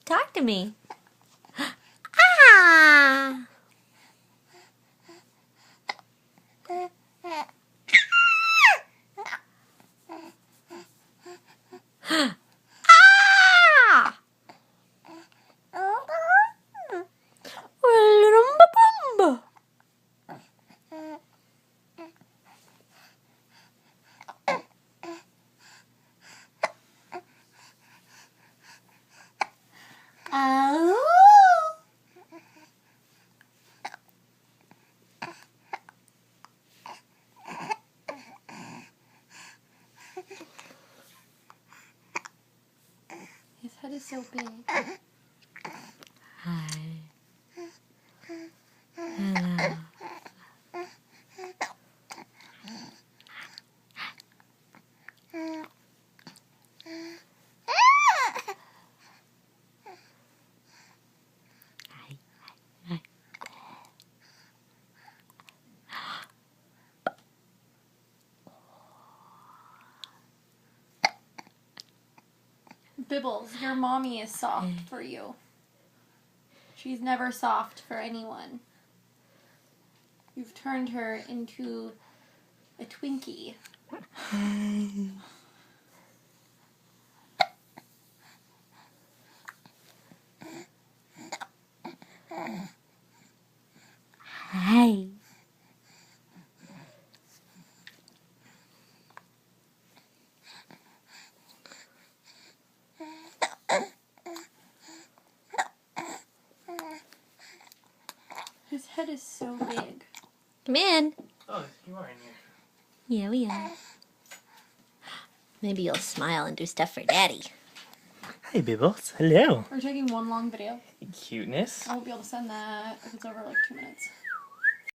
Talk to me. Ah! Ah! His head is so big. Hi. Hello. Bibbles, your mommy is soft for you. She's never soft for anyone. You've turned her into a Twinkie. Hi. His head is so big. Come in. Oh, you are in here. Yeah, we are. Maybe you'll smile and do stuff for Daddy. Hey, Bibbles. Hello. We're taking one long video. Cuteness. I won't be able to send that if it's over like 2 minutes.